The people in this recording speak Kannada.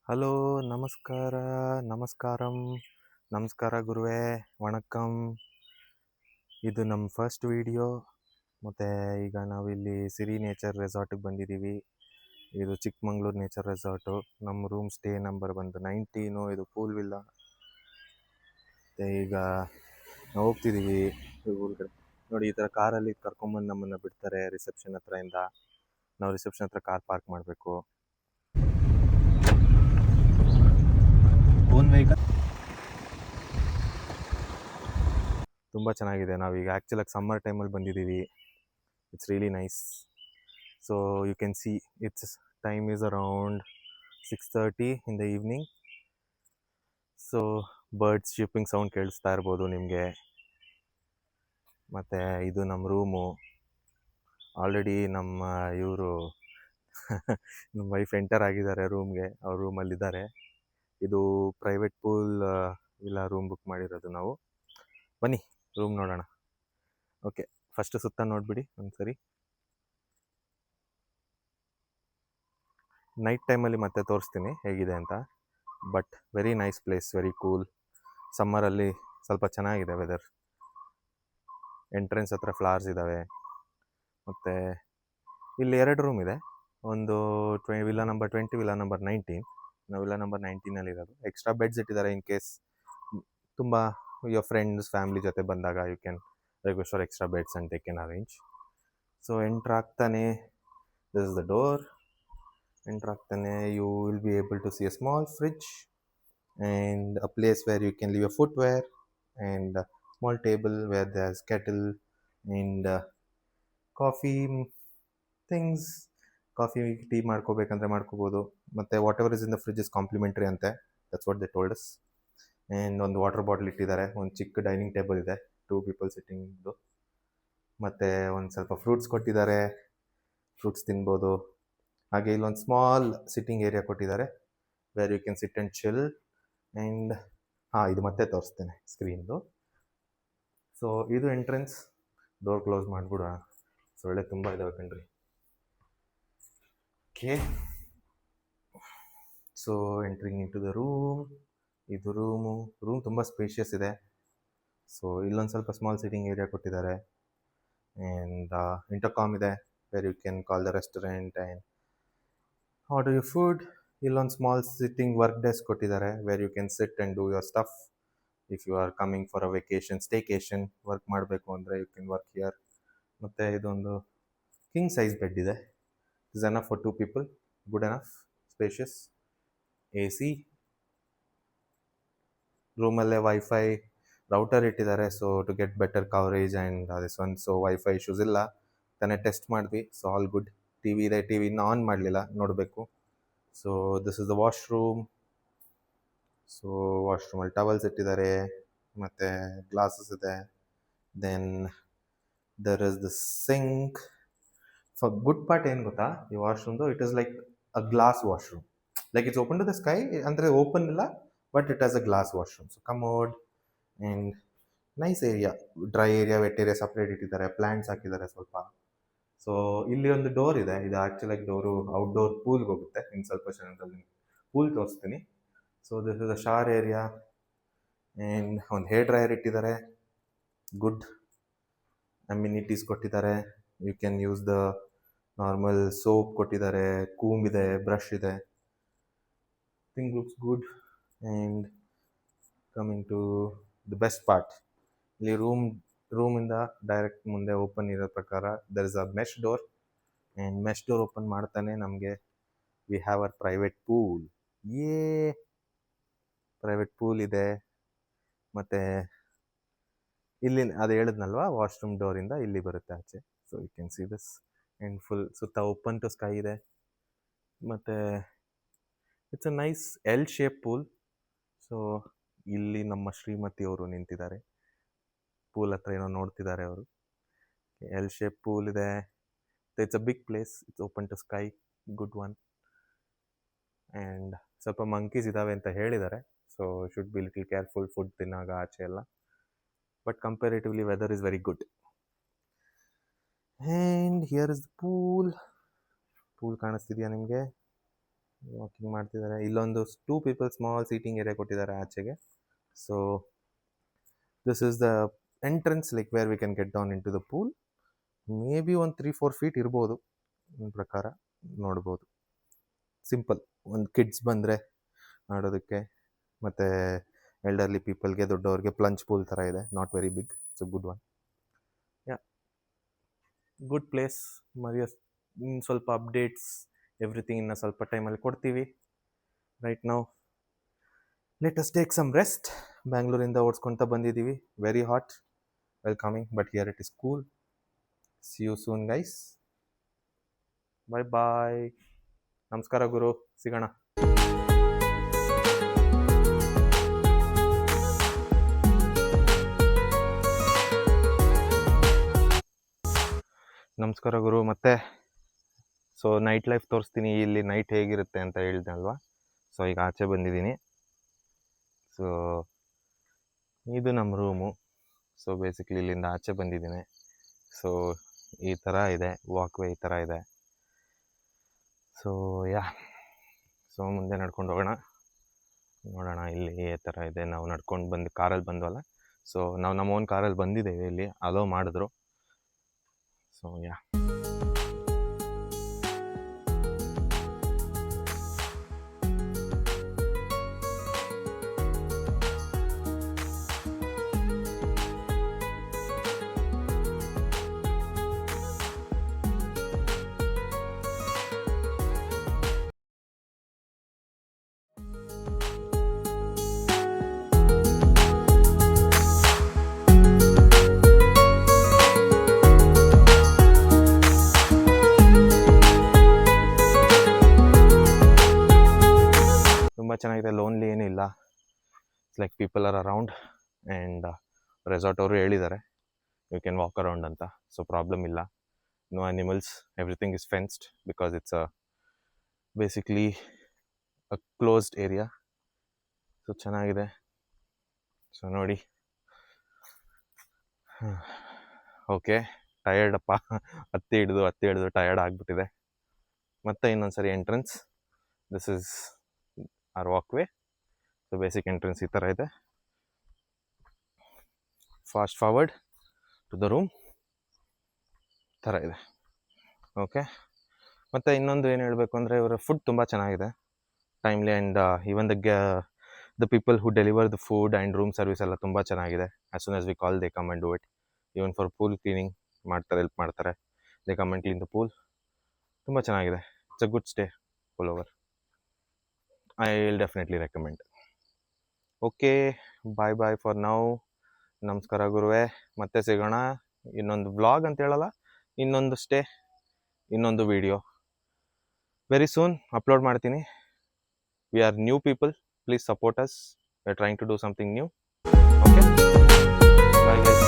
ಹಲೋ, ನಮಸ್ಕಾರ, ನಮಸ್ಕಾರಂ, ನಮಸ್ಕಾರ ಗುರುವೇ, ವಣಕ್ಕಂ. ಇದು ನಮ್ಮ ಫಸ್ಟ್ ವಿಡಿಯೋ. ಮತ್ತು ಈಗ ನಾವಿಲ್ಲಿ ಸಿರಿ ನೇಚರ್ ರೆಸಾರ್ಟಿಗೆ ಬಂದಿದ್ದೀವಿ. ಇದು ಚಿಕ್ಕಮಂಗ್ಳೂರು ನೇಚರ್ ರೆಸಾರ್ಟು. ನಮ್ಮ ರೂಮ್ ಸ್ಟೇ ನಂಬರ್ ಬಂದು 19. ಇದು ಪೂಲ್ ವಿಲ್ಲ. ಮತ್ತು ಈಗ ನಾವು ಹೋಗ್ತಿದ್ದೀವಿ ಊರ್ಗಡೆ. ನೋಡಿ, ಈ ಥರ ಕಾರಲ್ಲಿ ಕರ್ಕೊಂಬಂದು ನಮ್ಮನ್ನು ಬಿಡ್ತಾರೆ ರಿಸೆಪ್ಷನ್ ಹತ್ರದಿಂದ. ನಾವು ರಿಸೆಪ್ಷನ್ ಹತ್ರ ಕಾರ್ ಪಾರ್ಕ್ ಮಾಡಬೇಕು. ಓನ್ ವೆಹಿಕಲ್ ತುಂಬ ಚೆನ್ನಾಗಿದೆ. ನಾವೀಗ ಆ್ಯಕ್ಚುಲಾಗಿ ಸಮ್ಮರ್ ಟೈಮಲ್ಲಿ ಬಂದಿದ್ದೀವಿ. It's really nice. So you can see it's time is around 6:30 in the evening. So birds chirping sound ಕೇಳಿಸ್ತಾ ಇರ್ಬೋದು ನಿಮಗೆ. ಮತ್ತು ಇದು ನಮ್ಮ ರೂಮು. ಆಲ್ರೆಡಿ ನಮ್ಮ ಇವರು ನಮ್ಮ ವೈಫ್ ಎಂಟರ್ ಆಗಿದ್ದಾರೆ ರೂಮ್ಗೆ. ಅವ್ರ ರೂಮಲ್ಲಿದ್ದಾರೆ. ಇದು ಪ್ರೈವೇಟ್ ಪೂಲ್ ಇಲ್ಲ ರೂಮ್ ಬುಕ್ ಮಾಡಿರೋದು ನಾವು. ಬನ್ನಿ ರೂಮ್ ನೋಡೋಣ. ಓಕೆ, ಫಸ್ಟ್ ಸುತ್ತ ನೋಡಿಬಿಡಿ ಒಂದ್ಸರಿ. ನೈಟ್ ಟೈಮಲ್ಲಿ ಮತ್ತೆ ತೋರಿಸ್ತೀನಿ ಹೇಗಿದೆ ಅಂತ. But very nice place, very cool. ಸಮ್ಮರಲ್ಲಿ ಸ್ವಲ್ಪ ಚೆನ್ನಾಗಿದೆ ವೆದರ್. ಎಂಟ್ರೆನ್ಸ್ ಹತ್ರ ಫ್ಲವರ್ಸ್ ಇದ್ದಾವೆ. ಮತ್ತು ಇಲ್ಲಿ 2 ರೂಮ್ ಇದೆ. ಒಂದು ವಿಲ್ಲಾ ನಂಬರ್ 20, ವಿಲ್ಲಾ ನಂಬರ್ 19. ನಾವು ವಿಲ್ಲಾ ನಂಬರ್ 19 ಇರೋದು. ಎಕ್ಸ್ಟ್ರಾ ಬೆಡ್ಸ್ ಇಟ್ಟಿದ್ದಾರೆ ಇನ್ ಕೇಸ್ ತುಂಬ ಯುವರ್ ಫ್ರೆಂಡ್ಸ್ ಫ್ಯಾಮಿಲಿ ಜೊತೆ ಬಂದಾಗ you can request for extra beds and they can arrange. So enter ಆಗ್ತಾನೆ this is the door. Enter ಆಗ್ತಾನೆ you will be able to see a small fridge and a place where you can leave a footwear and small table where there's kettle and coffee things. Coffee tea ಮಾಡ್ಕೋಬೇಕಂದ್ರೆ ಮಾಡ್ಕೋಬೋದು. ಮತ್ತು whatever is in the fridge is complimentary ಅಂತೆ. That's what they told us. And ಒಂದು ವಾಟರ್ ಬಾಟಲ್ ಇಟ್ಟಿದ್ದಾರೆ. ಒಂದು ಚಿಕ್ಕ ಡೈನಿಂಗ್ ಟೇಬಲ್ ಇದೆ, 2 ಪೀಪಲ್ ಸಿಟ್ಟಿಂಗ್ದು. ಮತ್ತು ಒಂದು ಸ್ವಲ್ಪ ಫ್ರೂಟ್ಸ್ ಕೊಟ್ಟಿದ್ದಾರೆ, ಫ್ರೂಟ್ಸ್ ತಿನ್ಬೋದು. ಹಾಗೆ ಇಲ್ಲೊಂದು ಸ್ಮಾಲ್ ಸಿಟ್ಟಿಂಗ್ ಏರಿಯಾ ಕೊಟ್ಟಿದ್ದಾರೆ where you can sit and chill. And ಇದು ಮತ್ತೆ ತೋರಿಸ್ತೇನೆ ಸ್ಕ್ರೀನ್ದು. ಸೊ ಇದು ಎಂಟ್ರೆನ್ಸ್. ಡೋರ್ ಕ್ಲೋಸ್ ಮಾಡಿಬಿಡೋಣ, ಸೊಳ್ಳೆ ತುಂಬ ಇದ್ದಾವೆ ಕಣ್ರಿ. Okay, so entering in to the room. ಇದು ರೂಮ್ ತುಂಬ ಸ್ಪೇಷಿಯಸ್ ಇದೆ. ಸೊ ಇಲ್ಲೊಂದು ಸ್ವಲ್ಪ ಸ್ಮಾಲ್ ಸಿಟ್ಟಿಂಗ್ ಏರಿಯಾ ಕೊಟ್ಟಿದ್ದಾರೆ. ಆ್ಯಂಡ್ ಇಂಟರ್ಕಾಮ್ ಇದೆ where you can call the restaurant and order you food. ಇಲ್ಲೊಂದು ಸ್ಮಾಲ್ ಸಿಟ್ಟಿಂಗ್ ವರ್ಕ್ ಡೆಸ್ಕ್ ಕೊಟ್ಟಿದ್ದಾರೆ where you can sit and do your stuff. If you are coming for a vacation, staycation work ಮಾಡಬೇಕು ಅಂದರೆ ಯು ಕ್ಯಾನ್ ವರ್ಕ್ ಹಿಯರ್. ಮತ್ತು ಇದೊಂದು ಕಿಂಗ್ ಸೈಜ್ ಬೆಡ್ ಇದೆ. Is enough for 2 people, good enough, spacious. AC. ರೂಮಲ್ಲೇ ವೈಫೈ ರೌಟರ್ ಇಟ್ಟಿದ್ದಾರೆ. So to get better coverage and this one. So wifi issues ಇಲ್ಲ. ತಾನೇ ಟೆಸ್ಟ್ ಮಾಡಿದ್ವಿ. So all good. T V ಇದೆ, ಟಿ ವಿ ಇನ್ನೂ ಆನ್ ಮಾಡಲಿಲ್ಲ, ನೋಡಬೇಕು. So this is the washroom. So ವಾಶ್ರೂಮಲ್ಲಿ ಟವಲ್ಸ್ ಇಟ್ಟಿದ್ದಾರೆ ಮತ್ತು ಗ್ಲಾಸಸ್ ಇದೆ. Then there is the sink. So good part ಏನು ಗೊತ್ತಾ ಈ ವಾಶ್ರೂಮ್ದು? It is like a glass washroom. Like it's open to the sky, ಅಂದರೆ ಓಪನ್ ಇಲ್ಲ, but it has a glass washroom. So commode and nice area. Dry area, wet area separate ಇಟ್ಟಿದ್ದಾರೆ. ಪ್ಲ್ಯಾಂಟ್ಸ್ ಹಾಕಿದ್ದಾರೆ ಸ್ವಲ್ಪ. ಸೊ ಇಲ್ಲಿ ಒಂದು ಡೋರ್ ಇದೆ. ಇದು ಆ್ಯಕ್ಚುಲಾಗಿ ಡೋರು ಔಟ್ಡೋರ್ ಪೂಲ್ಗೆ ಹೋಗುತ್ತೆ. ಇನ್ನು ಸ್ವಲ್ಪ ಕ್ಷಣದಲ್ಲಿ ಪೂಲ್ ತೋರಿಸ್ತೀನಿ. So this is the shower area. And ಒಂದು ಹೇರ್ ಡ್ರೈಯರ್ ಇಟ್ಟಿದ್ದಾರೆ. ಗುಡ್ ಅಮ್ಯುನಿಟೀಸ್ ಕೊಟ್ಟಿದ್ದಾರೆ. You can use the normal soap ಕೊಟ್ಟಿದ್ದಾರೆ. ಕೂಮ್ ಇದೆ, ಬ್ರಷ್ ಇದೆ. Thing looks good. And coming to the best part, ಇಲ್ಲಿ ರೂಮಿಂದ ಡೈರೆಕ್ಟ್ ಮುಂದೆ ಓಪನ್ ಇರೋ ಪ್ರಕಾರ there is a mesh door. And mesh door open ಮಾಡ್ತಾನೆ ನಮಗೆ we have our private pool. Private pool ಇದೆ. ಮತ್ತು ಇಲ್ಲಿ ಅದು ಹೇಳಿದ್ನಲ್ವ, ವಾಶ್ರೂಮ್ ಡೋರಿಂದ ಇಲ್ಲಿ ಬರುತ್ತೆ ಆಚೆ. So you can see this. And full ಸುತ್ತ ಓಪನ್ ಟು ಸ್ಕೈ ಇದೆ. ಮತ್ತು it's a nice L shape pool. So ಇಲ್ಲಿ ನಮ್ಮ ಶ್ರೀಮತಿಯವರು ನಿಂತಿದ್ದಾರೆ. ಪೂಲ್ ಹತ್ರ ಏನೋ ನೋಡ್ತಿದ್ದಾರೆ ಅವರು. ಎಲ್ ಶೇಪ್ ಪೂಲ್ ಇದೆ. It's a big place. It's open to sky, good one. And ಸ್ವಲ್ಪ ಮಂಕೀಸ್ ಇದ್ದಾವೆ ಅಂತ ಹೇಳಿದ್ದಾರೆ. So should be little careful food ತಿನ್ನಾಗ ಆಚೆ ಎಲ್ಲ. But comparatively weather is very good. And here is the pool. Pool ಕಾಣಿಸ್ತಿದೆಯಾ ನಿಮಗೆ? ವಾಕಿಂಗ್ ಮಾಡ್ತಿದ್ದಾರೆ. ಇಲ್ಲೊಂದು 2 ಪೀಪಲ್ ಸ್ಮಾಲ್ ಸೀಟಿಂಗ್ ಏರಿಯಾ ಕೊಟ್ಟಿದ್ದಾರೆ ಆಚೆಗೆ. So this is the entrance, like where we can get down in to the pool. Maybe ಒಂದು 3-4 ಫೀಟ್ ಇರ್ಬೋದು ನನ್ನ ಪ್ರಕಾರ. ನೋಡ್ಬೋದು, ಸಿಂಪಲ್. ಒಂದು ಕಿಡ್ಸ್ ಬಂದರೆ ಆಡೋದಕ್ಕೆ, ಮತ್ತು ಎಲ್ಡರ್ಲಿ ಪೀಪಲ್ಗೆ, ದೊಡ್ಡವ್ರಿಗೆ ಪ್ಲಂಚ್ ಪೂಲ್ ಥರ ಇದೆ. Not very big, it's a good one. Yeah, good place. ಮರಿಯಸ್ ಇನ್ನು ಸ್ವಲ್ಪ ಅಪ್ಡೇಟ್ಸ್ ಎವ್ರಿಥಿಂಗ್ ಇನ್ನು ಸ್ವಲ್ಪ ಟೈಮಲ್ಲಿ ಕೊಡ್ತೀವಿ. Right now let us take some rest. ಬ್ಯಾಂಗ್ಳೂರಿಂದ ಓಡಿಸ್ಕೊತ ಬಂದಿದ್ದೀವಿ. Very hot while coming, but here it is cool. See you soon guys. Bye bye. ನಮಸ್ಕಾರ ಗುರು, ಸಿಗೋಣ. ನಮಸ್ಕಾರ ಗುರು. ಮತ್ತೆ ಸೊ ನೈಟ್ ಲೈಫ್ ತೋರಿಸ್ತೀನಿ, ಇಲ್ಲಿ ನೈಟ್ ಹೇಗಿರುತ್ತೆ ಅಂತ ಹೇಳಿದೆ ಅಲ್ವಾ. ಸೊ ಈಗ ಆಚೆ ಬಂದಿದ್ದೀನಿ. ಸೊ ಇದು ನಮ್ಮ ರೂಮು. ಸೊ ಬೇಸಿಕ್ಲಿ ಇಲ್ಲಿಂದ ಆಚೆ ಬಂದಿದ್ದೀನಿ. ಸೊ ಈ ಥರ ಇದೆ, ವಾಕ್ವೇ ಈ ಥರ ಇದೆ. ಸೊ ಯಾ, ಸೊ ಮುಂದೆ ನಡ್ಕೊಂಡು ಹೋಗೋಣ, ನೋಡೋಣ ಇಲ್ಲಿ ಈ ಥರ ಇದೆ. ನಾವು ನಡ್ಕೊಂಡು ಬಂದು ಕಾರಲ್ಲಿ ಬಂದ್ವಲ್ಲ, ಸೊ ನಾವು ನಮ್ಮ ಓನ್ ಕಾರಲ್ಲಿ ಬಂದಿದ್ದೇವೆ. ಇಲ್ಲಿ ಅಲೋ ಮಾಡಿದ್ರು. ಸೊ ಯಾ, ತುಂಬ ಚೆನ್ನಾಗಿದೆ. ಲೋನ್ಲಿ ಏನಿಲ್ಲ. It's like people are around. And resort ಅವರು ಹೇಳಿದ್ದಾರೆ ಯು ಕ್ಯಾನ್ ವಾಕ್ ಅರೌಂಡ್ ಅಂತ. ಸೊ ಪ್ರಾಬ್ಲಮ್ ಇಲ್ಲ. No animals, everything is fenced because it's basically a closed area. So ಚೆನ್ನಾಗಿದೆ. ಸೊ ನೋಡಿ, ಓಕೆ, ಟಯರ್ಡಪ್ಪ. ಹತ್ತಿ ಹಿಡಿದು ಟಯರ್ಡ್ ಆಗಿಬಿಟ್ಟಿದೆ. ಮತ್ತೆ ಇನ್ನೊಂದ್ಸರಿ entrance. This is our walkway. So basic entrance ಈ ಥರ ಇದೆ. Fast forward to the room ಥರ ಇದೆ. ಓಕೆ, ಮತ್ತು ಇನ್ನೊಂದು ಏನು ಹೇಳಬೇಕು ಅಂದರೆ, ಇವರ ಫುಡ್ ತುಂಬ ಚೆನ್ನಾಗಿದೆ, timely. And even the people who deliver the food and room service ಎಲ್ಲ ತುಂಬ ಚೆನ್ನಾಗಿದೆ. As soon as we call they come and do it. Even for pool cleaning ಮಾಡ್ತಾರೆ, ಹೆಲ್ಪ್ ಮಾಡ್ತಾರೆ. They come and clean the pool. ತುಂಬ ಚೆನ್ನಾಗಿದೆ. It's a good stay all over. I will definitely recommend. Okay, bye bye for now. ನಮಸ್ಕಾರ ಗುರುವೇ. ಮತ್ತೆ ಸಿಗೋಣ. ಇನ್ನೊಂದು ವ್ಲಾಗ್ ಅಂತ ಹೇಳಲ್ಲ, ಇನ್ನೊಂದು ಸ್ಟೇ, ಇನ್ನೊಂದು ವಿಡಿಯೋ ವೆರಿ ಸೂನ್ ಅಪ್ಲೋಡ್ ಮಾಡ್ತೀನಿ. We are new people, please support us. We are trying to do something new. Okay, bye guys.